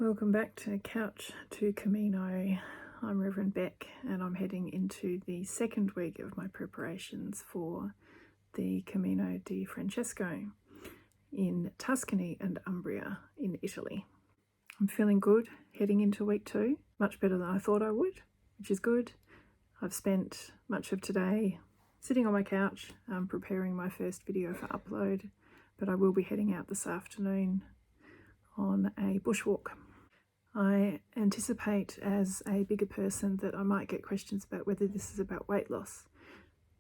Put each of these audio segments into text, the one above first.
Welcome back to Couch to Camino. I'm Reverend Beck and I'm heading into the second week of my preparations for the Camino di Francesco in Tuscany and Umbria in Italy. I'm feeling good heading into week 2, much better than I thought I would, which is good. I've spent much of today sitting on my couch preparing my first video for upload, but I will be heading out this afternoon on a bushwalk. I anticipate as a bigger person that I might get questions about whether this is about weight loss.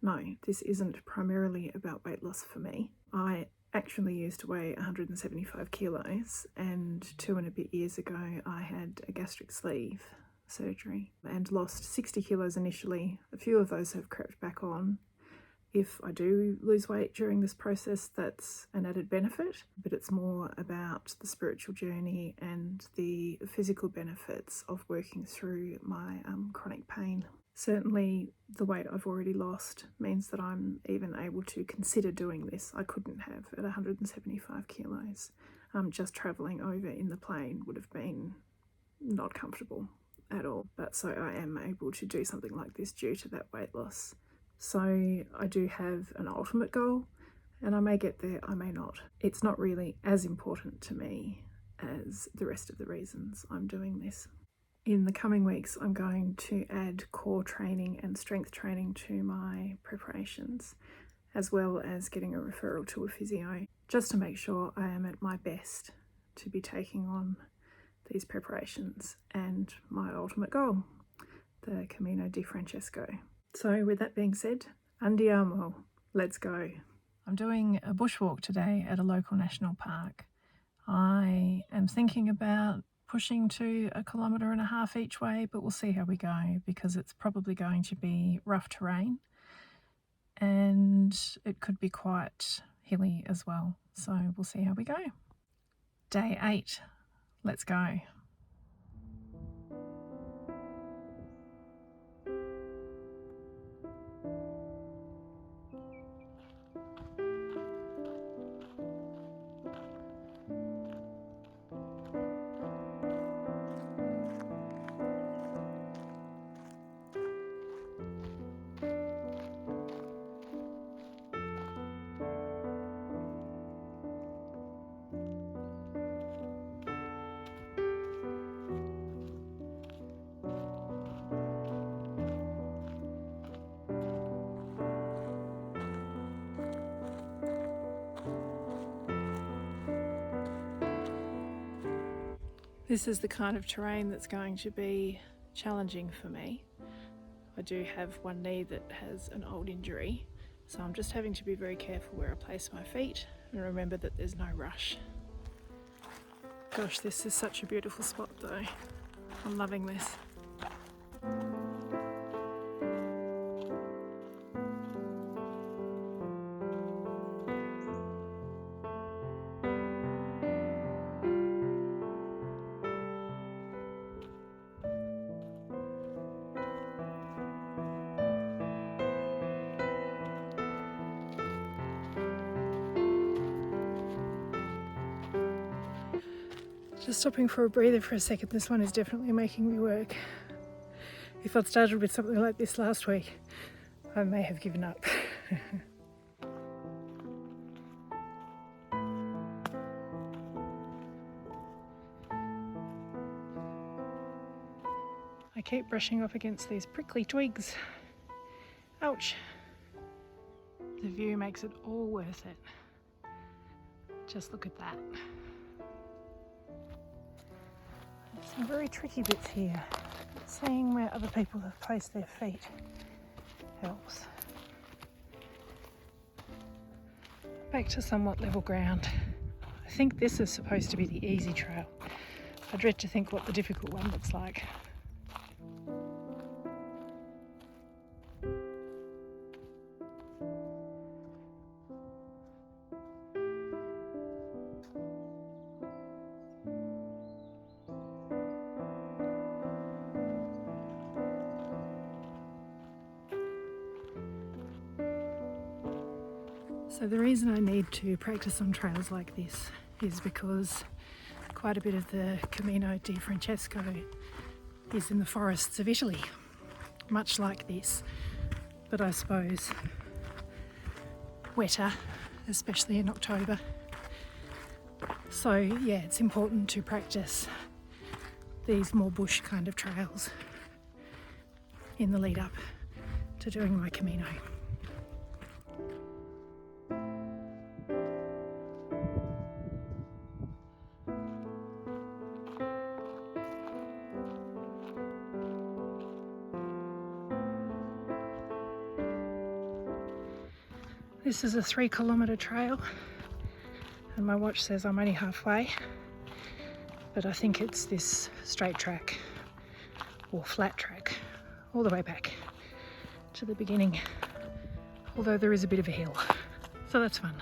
No, this isn't primarily about weight loss for me. I actually used to weigh 175 kilos and 2 and a bit years ago I had a gastric sleeve surgery and lost 60 kilos initially. A few of those have crept back on. If I do lose weight during this process, that's an added benefit, but it's more about the spiritual journey and the physical benefits of working through my chronic pain. Certainly the weight I've already lost means that I'm even able to consider doing this. I couldn't have at 175 kilos. Just travelling over in the plane would have been not comfortable at all. But so I am able to do something like this due to that weight loss. So I do have an ultimate goal and I may get there, I may not. It's not really as important to me as the rest of the reasons I'm doing this. In the coming weeks, I'm going to add core training and strength training to my preparations, as well as getting a referral to a physio, just to make sure I am at my best to be taking on these preparations and my ultimate goal, the Camino di Francesco. So with that being said, andiamo, let's go. I'm doing a bushwalk today at a local national park. I am thinking about pushing to 1.5 kilometres each way, but we'll see how we go because it's probably going to be rough terrain and it could be quite hilly as well. So we'll see how we go. Day 8, let's go. This is the kind of terrain that's going to be challenging for me. I do have one knee that has an old injury, so I'm just having to be very careful where I place my feet and remember that there's no rush. Gosh, this is such a beautiful spot though. I'm loving this. Just stopping for a breather for a second, this one is definitely making me work. If I'd started with something like this last week, I may have given up. I keep brushing up against these prickly twigs. Ouch! The view makes it all worth it. Just look at that. Some very tricky bits here. Seeing where other people have placed their feet helps. Back to somewhat level ground. I think this is supposed to be the easy trail. I dread to think what the difficult one looks like. So the reason I need to practice on trails like this is because quite a bit of the Camino di Francesco is in the forests of Italy, much like this, but I suppose wetter, especially in October. So yeah, it's important to practice these more bush kind of trails in the lead up to doing my Camino. This is a 3-kilometre trail and my watch says I'm only halfway, but I think it's this straight track or flat track all the way back to the beginning, although there is a bit of a hill, so that's fun.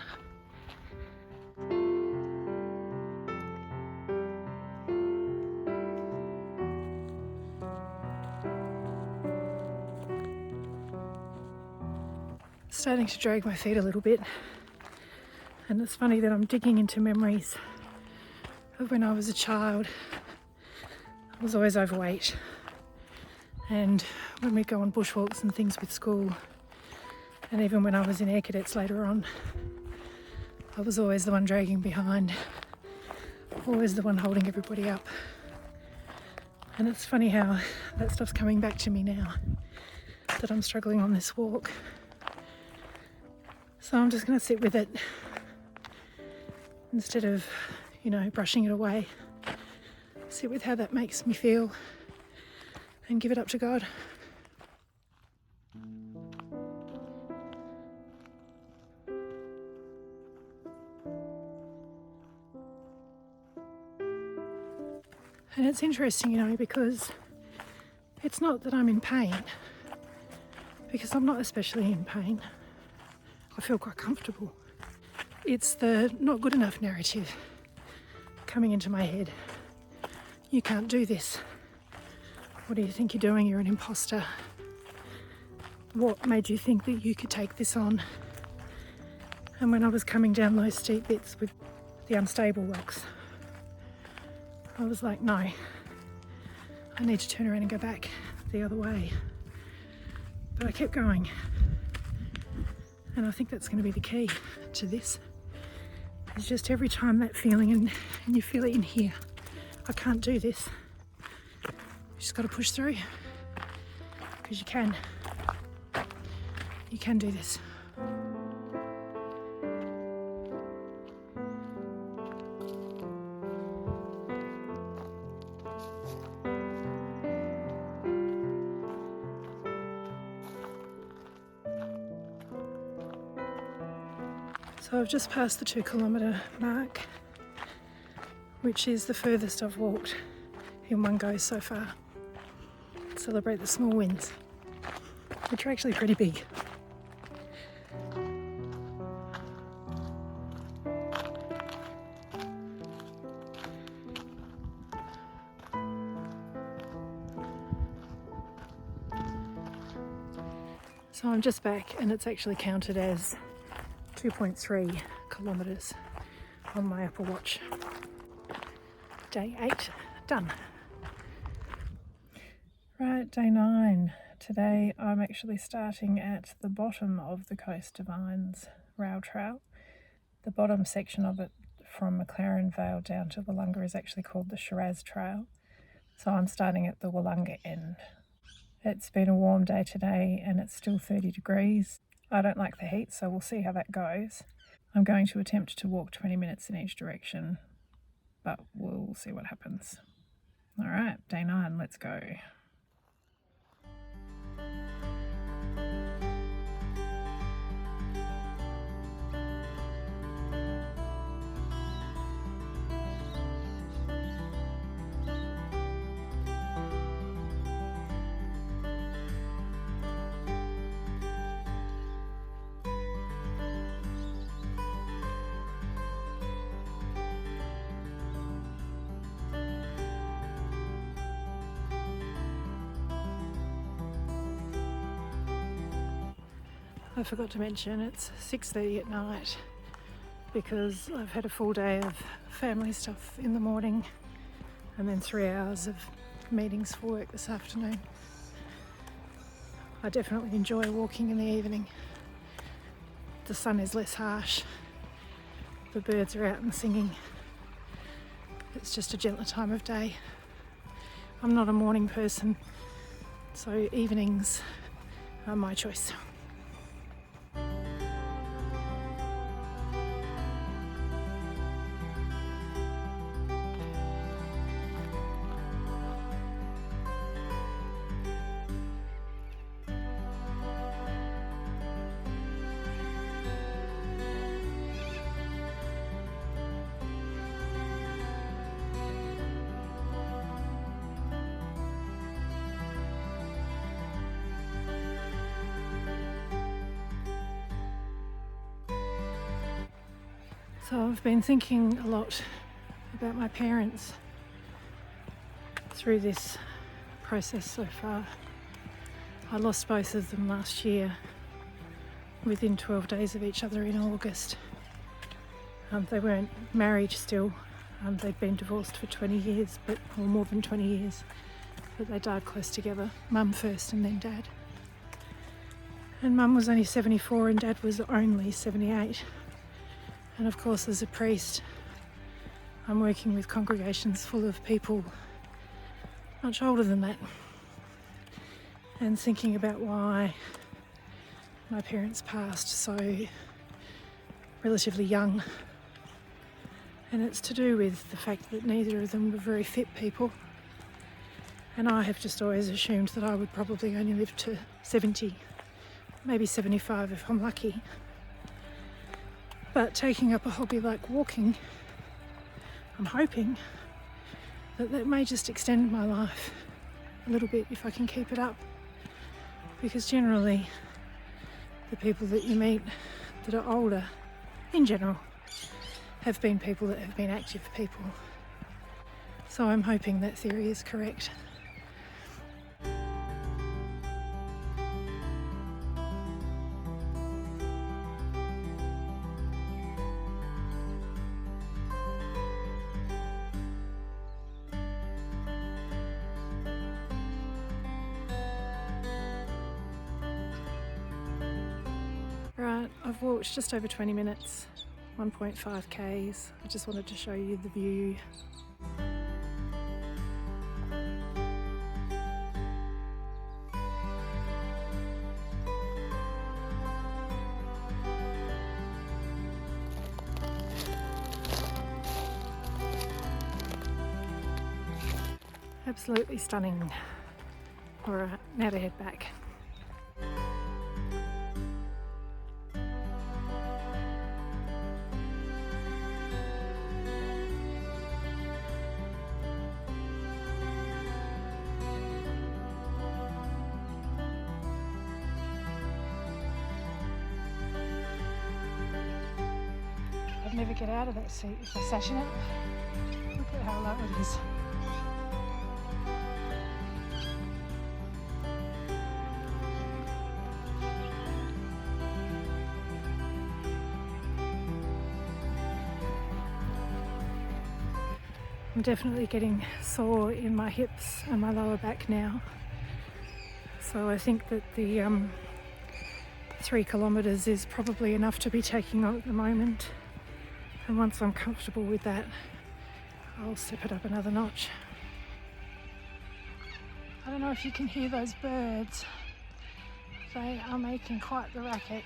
Starting to drag my feet a little bit, and it's funny that I'm digging into memories of when I was a child. I was always overweight, and when we'd go on bushwalks and things with school, and even when I was in Air Cadets later on, I was always the one dragging behind, always the one holding everybody up. And it's funny how that stuff's coming back to me now that I'm struggling on this walk. So I'm just going to sit with it instead of, brushing it away. Sit with how that makes me feel and give it up to God. And it's interesting, because it's not that I'm in pain, because I'm not especially in pain. I feel quite comfortable. It's the not good enough narrative coming into my head. You can't do this. What do you think you're doing? You're an imposter. What made you think that you could take this on? And when I was coming down those steep bits with the unstable rocks, I was like, no, I need to turn around and go back the other way. But I kept going. And I think that's going to be the key to this. It's just every time that feeling, and you feel it in here, I can't do this. You just got to push through, because you can. You can do this. So I've just passed the 2-kilometre mark, which is the furthest I've walked in one go so far. Celebrate the small wins, which are actually pretty big. So I'm just back, and it's actually counted as 2.3 kilometres on my Apple Watch. Day 8 done. Right, day 9. Today I'm actually starting at the bottom of the Coast Divines rail trail. The bottom section of it from McLaren Vale down to Wollonga is actually called the Shiraz Trail. So I'm starting at the Wollonga end. It's been a warm day today and it's still 30 degrees. I don't like the heat, so we'll see how that goes. I'm going to attempt to walk 20 minutes in each direction, but we'll see what happens. All right, day 9, let's go. I forgot to mention it's 6:30 at night because I've had a full day of family stuff in the morning and then 3 hours of meetings for work this afternoon. I definitely enjoy walking in the evening. The sun is less harsh, the birds are out and singing. It's just a gentler time of day. I'm not a morning person, so evenings are my choice. So I've been thinking a lot about my parents through this process so far. I lost both of them last year within 12 days of each other in August. They weren't married still. They'd been divorced for 20 years, or more than 20 years, but they died close together. Mum first and then Dad. And Mum was only 74 and Dad was only 78. And of course, as a priest, I'm working with congregations full of people much older than that, and thinking about why my parents passed so relatively young. And it's to do with the fact that neither of them were very fit people. And I have just always assumed that I would probably only live to 70, maybe 75 if I'm lucky. But taking up a hobby like walking, I'm hoping that may just extend my life a little bit if I can keep it up. Because generally, the people that you meet that are older, in general, have been people that have been active people. So I'm hoping that theory is correct. Right, I've walked just over 20 minutes, 1.5 k's. I just wanted to show you the view. Absolutely stunning. Alright, now to head back. I'd never get out of that seat if I sat in it. Look at how low it is. I'm definitely getting sore in my hips and my lower back now. So I think that the 3 kilometres is probably enough to be taking on at the moment. And once I'm comfortable with that, I'll step it up another notch. I don't know if you can hear those birds. They are making quite the racket.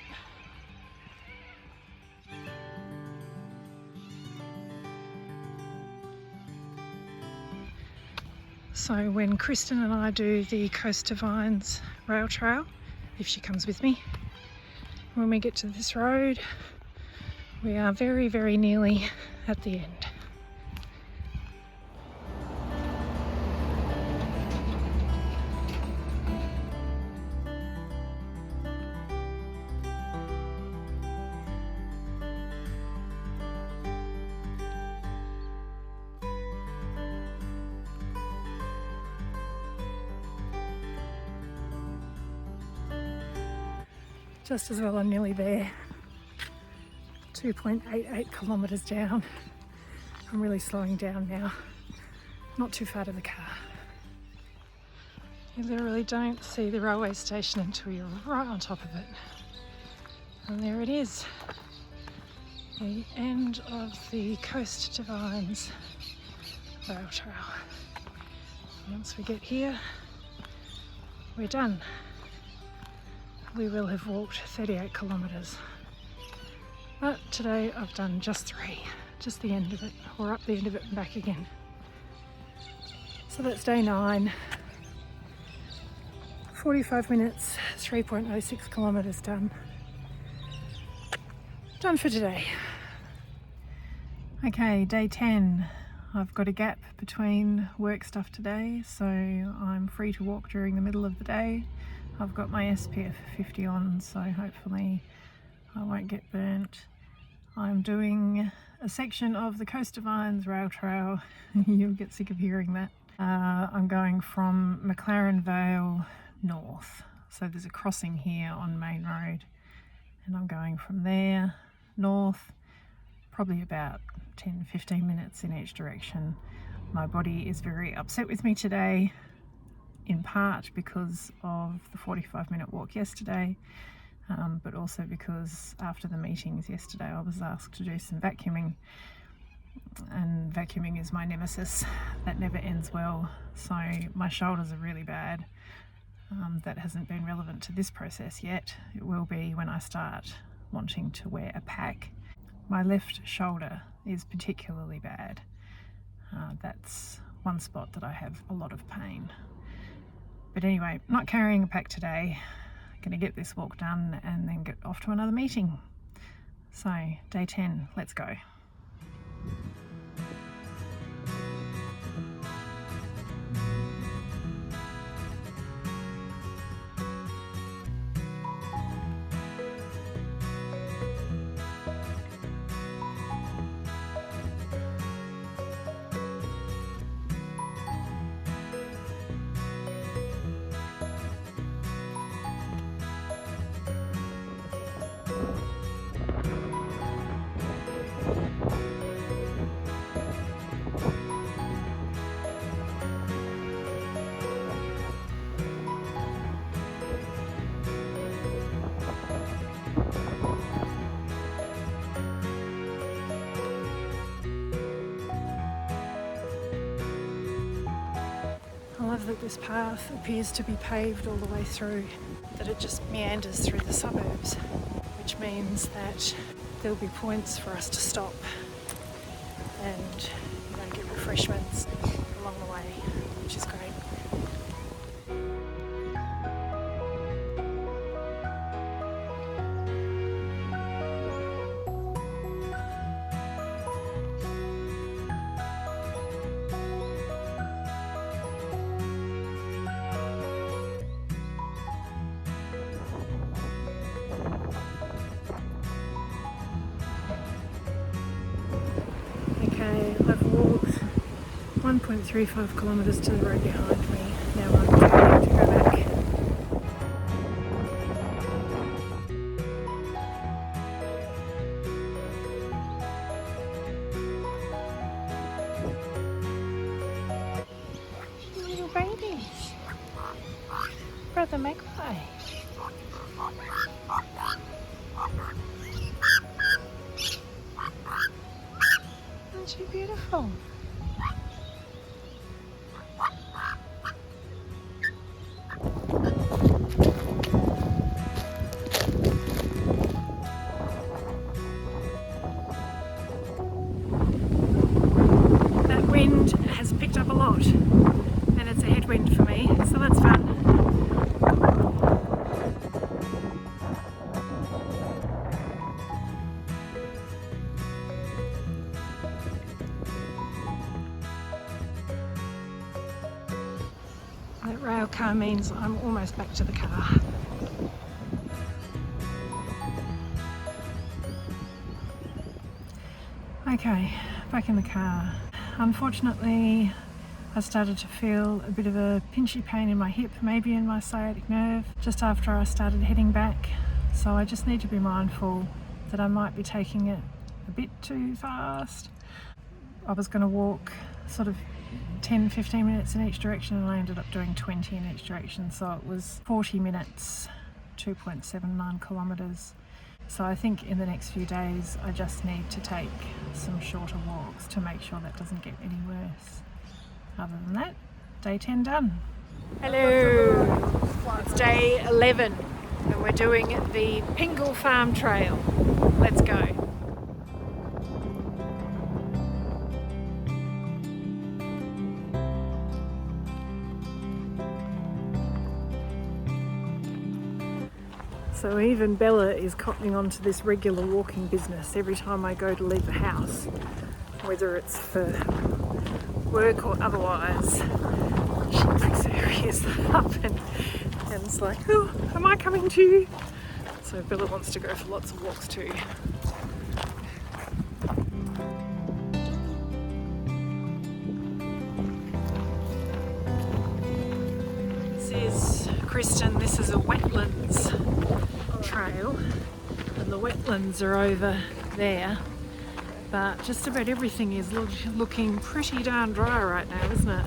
So when Kristen and I do the Coast to Vines rail trail, if she comes with me, when we get to this road, we are very, very nearly at the end. Just as well I'm nearly there. 2.88 kilometres down. I'm really slowing down now. Not too far to the car. You literally don't see the railway station until you're right on top of it. And there it is. The end of the Coast to Vines rail trail. Once we get here, we're done. We will have walked 38 kilometres. But today I've done just 3, just the end of it, or up the end of it and back again. So that's day 9. 45 minutes, 3.06 kilometres done. Done for today. Okay, day 10. I've got a gap between work stuff today, so I'm free to walk during the middle of the day. I've got my SPF 50 on, so hopefully I won't get burnt. I'm doing a section of the Coast to Vines rail trail. You'll get sick of hearing that. I'm going from McLaren Vale north. So there's a crossing here on Main Road, and I'm going from there north, probably about 10-15 minutes in each direction. My body is very upset with me today, in part because of the 45-minute walk yesterday, but also because after the meetings yesterday I was asked to do some vacuuming, and vacuuming is my nemesis. That never ends well. So my shoulders are really bad. That hasn't been relevant to this process yet. It will be when I start wanting to wear a pack. My left shoulder is particularly bad. That's one spot that I have a lot of pain. But anyway, not carrying a pack today. Going to get this walk done and then get off to another meeting. So day 10, let's go. I love that this path appears to be paved all the way through, that it just meanders through the suburbs, which means that there'll be points for us to stop and get refreshments along the way, which is great. I've walked 1.35 kilometres to the road behind me. Now I'm trying to go back. Little babies. Brother Magpie. Aren't you beautiful? That wind has picked up a lot, and it's a headwind for me, so that's fun. That rail car means I'm almost back to the car. Okay, back in the car. Unfortunately, I started to feel a bit of a pinchy pain in my hip, maybe in my sciatic nerve, just after I started heading back. So I just need to be mindful that I might be taking it a bit too fast. I was going to walk sort of 10-15 minutes in each direction and I ended up doing 20 in each direction, so it was 40 minutes, 2.79 kilometres. So I think in the next few days I just need to take some shorter walks to make sure that doesn't get any worse. Other than that, day 10 done. Hello, it's day 11 and we're doing the Pingle Farm Trail. Let's go. So even Bella is cottoning on to this regular walking business every time I go to leave the house, whether it's for work or otherwise. She pricks her ears up and it's like, oh, am I coming too? So Bella wants to go for lots of walks too. This is Kristen, this is a wetlands trail and the wetlands are over there, but just about everything is looking pretty darn dry right now, isn't it?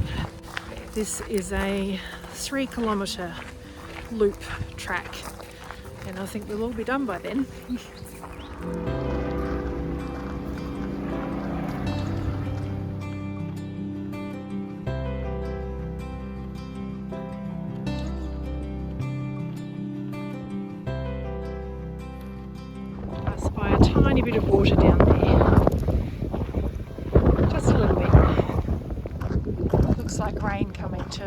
This is a 3 kilometre loop track and I think we'll all be done by then. I spy a tiny bit of water down there, just a little bit. Looks like rain coming too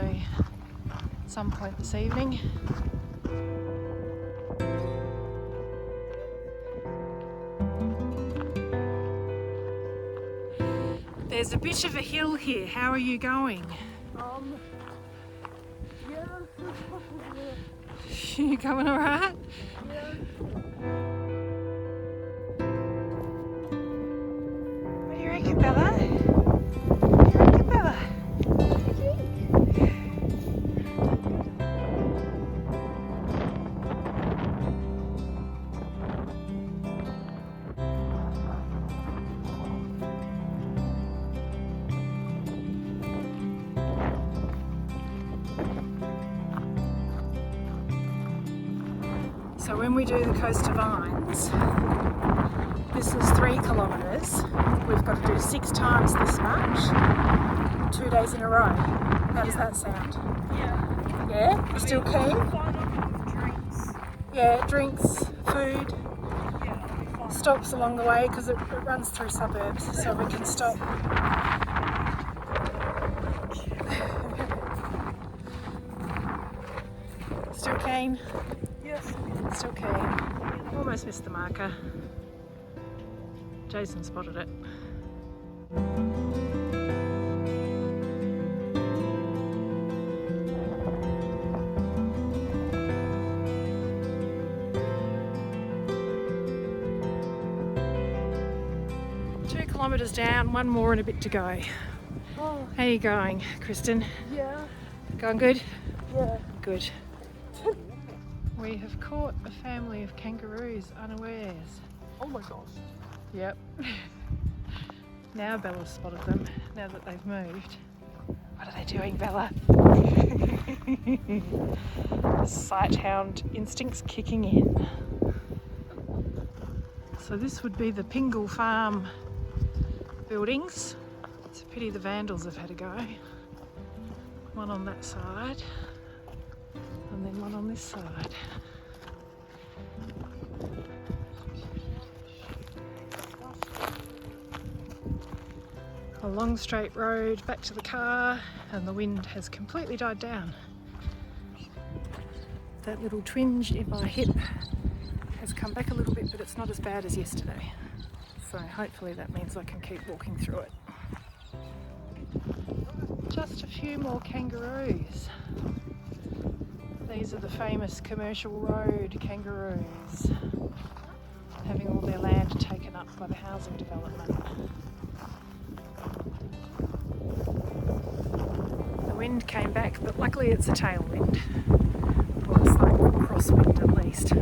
at some point this evening. There's a bit of a hill here. How are you going? Yeah. You going all right? Yeah. What do you reckon, Bella? What do you reckon, Bella? So when we do the Coast of Vines, this is 3 kilometres. We've got to do 6 times this much, 2 days in a row. How does that sound? Yeah. Yeah? You still keen? Fine with drinks. Yeah, drinks, food, Yeah, stops along the way because it runs through suburbs, so we can stop. Still keen? yes. Still keen. Almost missed the marker. Jason spotted it. Two kilometres down, 1 more and a bit to go. Oh, How are you going, Kristen? yeah. Going good? Yeah. Good. We have caught a family of kangaroos unawares. Oh my gosh. Yep. Now Bella's spotted them, now that they've moved. What are they doing, Bella? Sight hound instincts kicking in. So this would be the Pingle Farm buildings. It's a pity the vandals have had a go. One on that side and then one on this side. A long straight road back to the car and the wind has completely died down. That little twinge in my hip has come back a little bit, but it's not as bad as yesterday. So hopefully that means I can keep walking through it. Just a few more kangaroos. These are the famous commercial road kangaroos, having all their land taken up by the housing development. The wind came back, but luckily it's a tailwind. Or it's like a crosswind at least.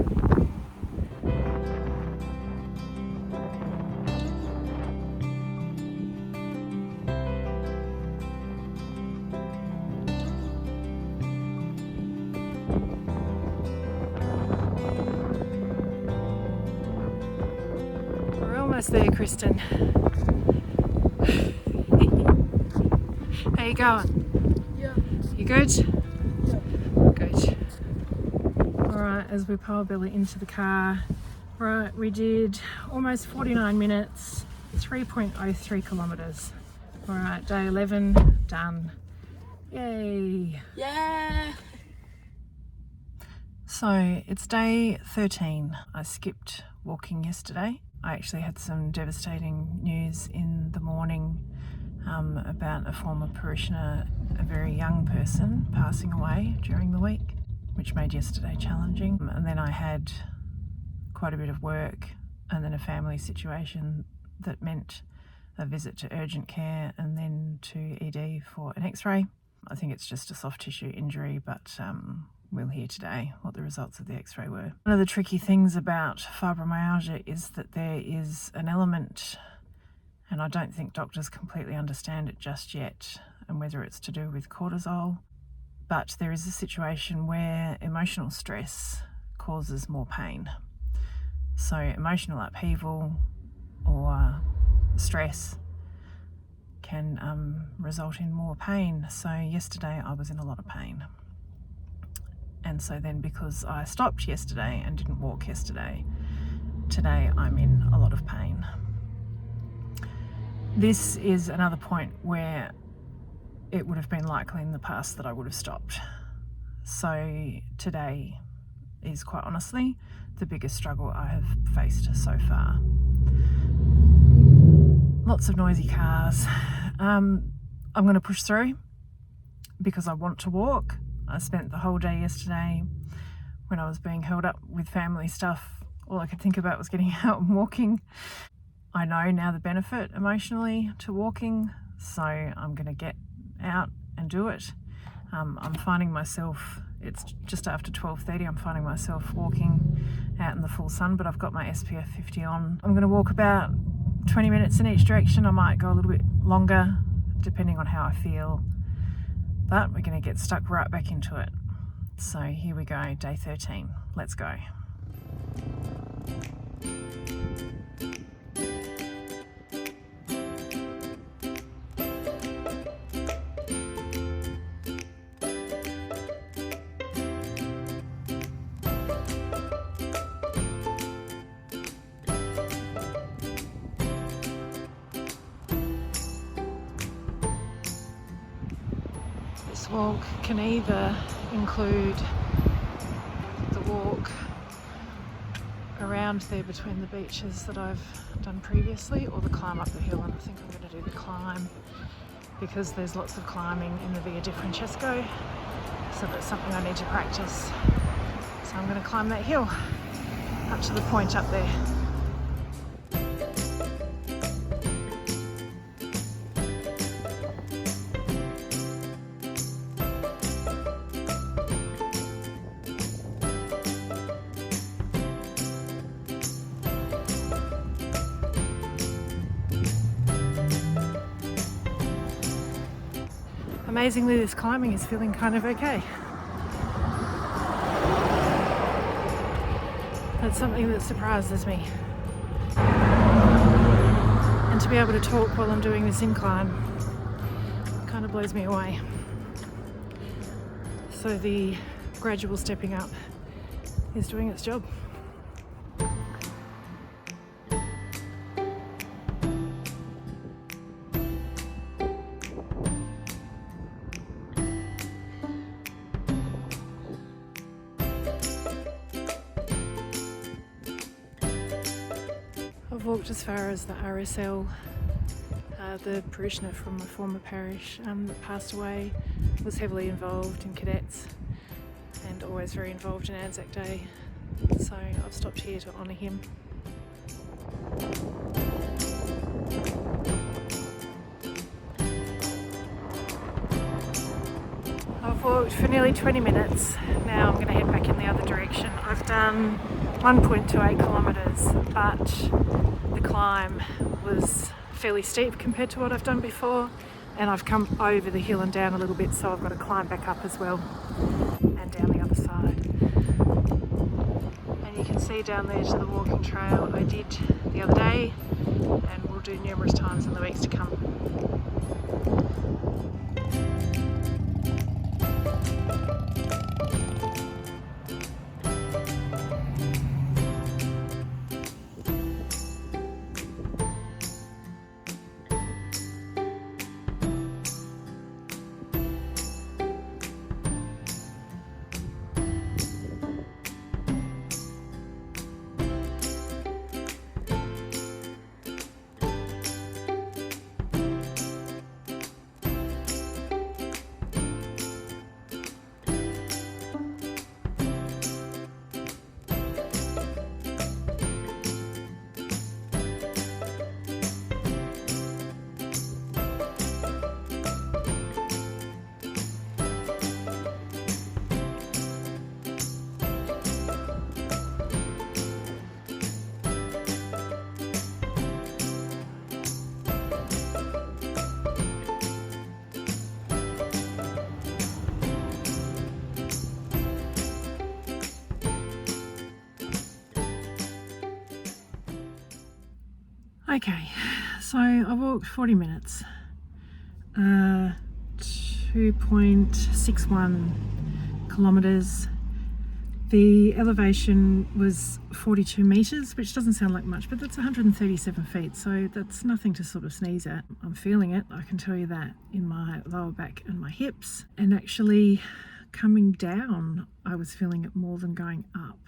Almost there, Kristen. How you going? Yeah. You good? Yeah. Good. Alright, as we pile Billy into the car, right, we did almost 49 minutes, 3.03 kilometres. Alright, day 11, done. Yay! Yeah. So it's day 13. I skipped walking yesterday. I actually had some devastating news in the morning about a former parishioner, a very young person, passing away during the week, which made yesterday challenging. And then I had quite a bit of work and then a family situation that meant a visit to urgent care and then to ED for an x-ray. I think it's just a soft tissue injury, but we'll hear today what the results of the x-ray were. One of the tricky things about fibromyalgia is that there is an element, and I don't think doctors completely understand it just yet, and whether it's to do with cortisol, but there is a situation where emotional stress causes more pain. So emotional upheaval or stress can result in more pain. So yesterday I was in a lot of pain. And so then because I stopped yesterday and didn't walk yesterday, today I'm in a lot of pain. This is another point where it would have been likely in the past that I would have stopped. So today is quite honestly the biggest struggle I have faced so far. Lots of noisy cars. I'm going to push through because I want to walk. I spent the whole day yesterday when I was being held up with family stuff. All I could think about was getting out and walking. I know now the benefit emotionally to walking, so I'm going to get out and do it. I'm finding myself, it's just after 12:30, I'm finding myself walking out in the full sun, but I've got my SPF 50 on. I'm going to walk about 20 minutes in each direction. I might go a little bit longer depending on how I feel, but we're going to get stuck right back into it. So here we go, day 13. Let's go. This walk can either include the walk around there between the beaches that I've done previously, or the climb up the hill, and I think I'm going to do the climb because there's lots of climbing in the Via di Francesco, so that's something I need to practice. So I'm going to climb that hill up to the point up there. Amazingly, this climbing is feeling kind of okay. That's something that surprises me. And to be able to talk while I'm doing this incline kind of blows me away. So the gradual stepping up is doing its job. I've walked as far as the RSL, the parishioner from my former parish that passed away, was heavily involved in cadets and always very involved in Anzac Day, so I've stopped here to honour him. I've walked for nearly 20 minutes, now I'm going to head back in the other direction. I've done 1.28 kilometres, but the climb was fairly steep compared to what I've done before, and I've come over the hill and down a little bit, so I've got to climb back up as well and down the other side. And you can see down there to the walking trail I did the other day, and will do numerous times in the weeks to come. Okay, so I walked 40 minutes, 2.61 kilometres. The elevation was 42 metres, which doesn't sound like much, but that's 137 feet, so that's nothing to sort of sneeze at. I'm feeling it, I can tell you that, in my lower back and my hips. And actually coming down, I was feeling it more than going up.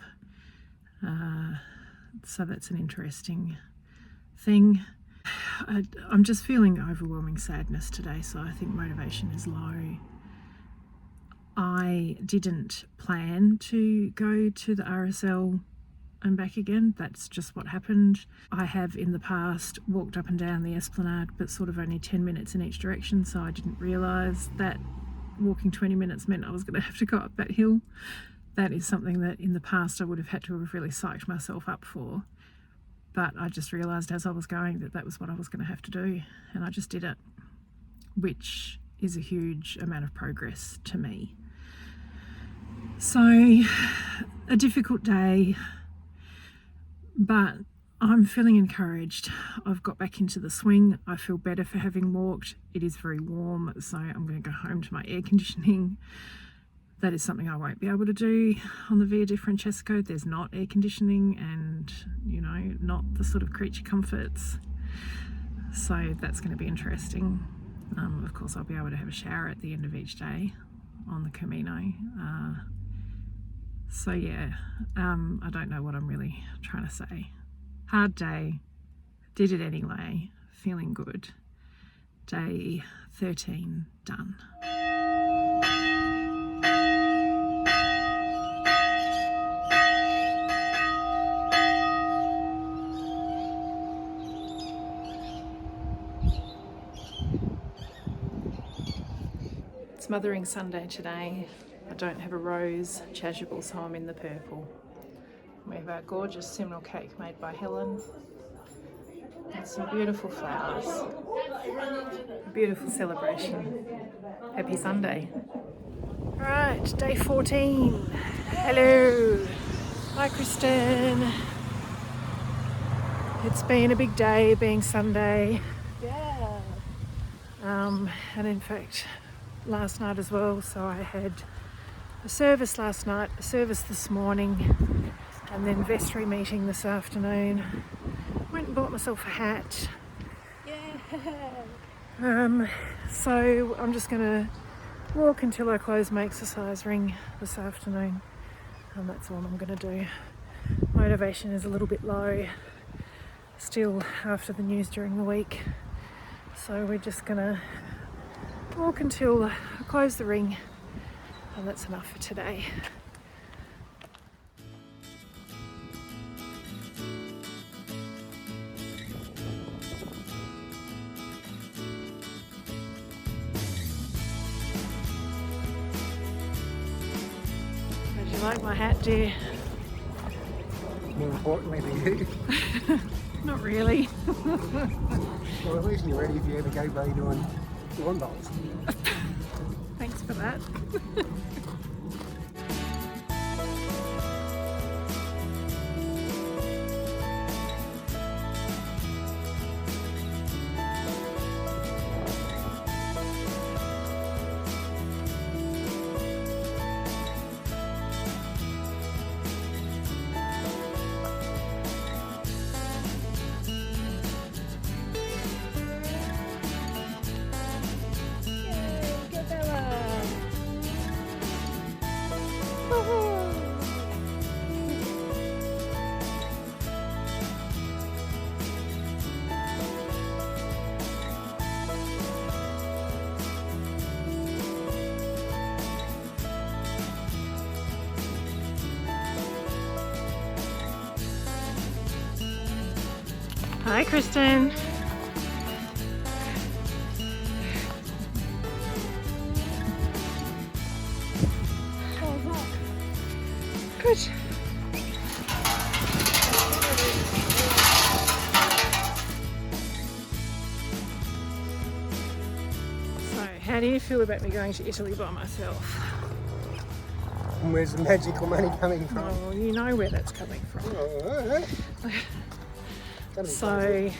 So that's an interesting thing. I'm just feeling overwhelming sadness today, so I think motivation is low. I didn't plan to go to the RSL and back again. That's just what happened. I have in the past walked up and down the esplanade, but sort of only 10 minutes in each direction, so I didn't realise that walking 20 minutes meant I was going to have to go up that hill. That is something that in the past I would have had to have really psyched myself up for. But I just realised as I was going that that was what I was going to have to do, and I just did it, which is a huge amount of progress to me. So, a difficult day, but I'm feeling encouraged. I've got back into the swing. I feel better for having walked. It is very warm, so I'm going to go home to my air conditioning. That is something I won't be able to do on the Via di Francesco. There's not air conditioning and, you know, not the sort of creature comforts. So that's going to be interesting. Of course, I'll be able to have a shower at the end of each day on the Camino. So yeah, I don't know what I'm really trying to say. Hard day, did it anyway, feeling good. Day 13 done. It's Mothering Sunday today. I don't have a rose chasuble, so I'm in the purple. We have our gorgeous seminal cake made by Helen. And some beautiful flowers. A beautiful celebration. Happy Sunday. Alright, day 14. Hello. Hi Kristen. It's been a big day being Sunday. Yeah. And in fact, last night as well, so I had a service last night, a service this morning, and then vestry meeting this afternoon. Went and bought myself a hat. Yeah. So I'm just gonna walk until I close my exercise ring this afternoon, and that's all I'm gonna do. Motivation is a little bit low still after the news during the week, so we're just gonna walk until I close the ring, and that's enough for today. How do you like my hat, dear? More importantly than you. Not really. Well, at least you're ready if you ever go by doing lawn bolts. Thanks for that. Hi, Kristen. Good. So, how do you feel about me going to Italy by myself? And where's the magical money coming from? Oh, well, you know where that's coming from. So,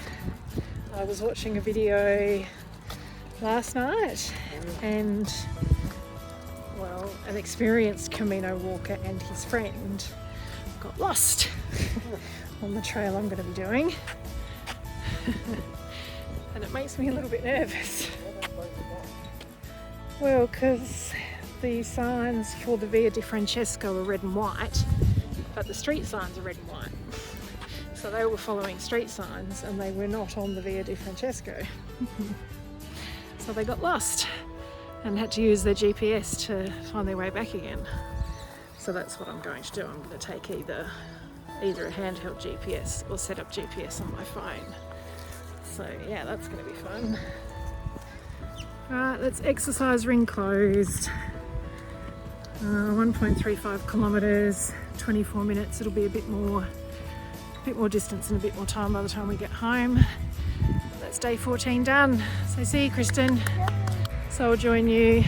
I was watching a video last night and, well, an experienced Camino walker and his friend got lost on the trail I'm going to be doing. And it makes me a little bit nervous. Well, because the signs for the Via di Francesco are red and white, but the street signs are red and white. So they were following street signs and they were not on the Via di Francesco. So they got lost and had to use their GPS to find their way back again. So that's what I'm going to do. I'm going to take either a handheld GPS or set up GPS on my phone. So yeah, that's going to be fun. Alright, let's exercise ring closed. 1.35 kilometres, 24 minutes. It'll be a bit more distance and a bit more time by the time we get home. That's day 14 done. So see you, Kristen. So I'll join you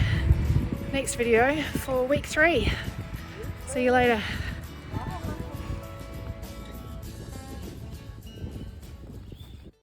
next video for week 3. See you later.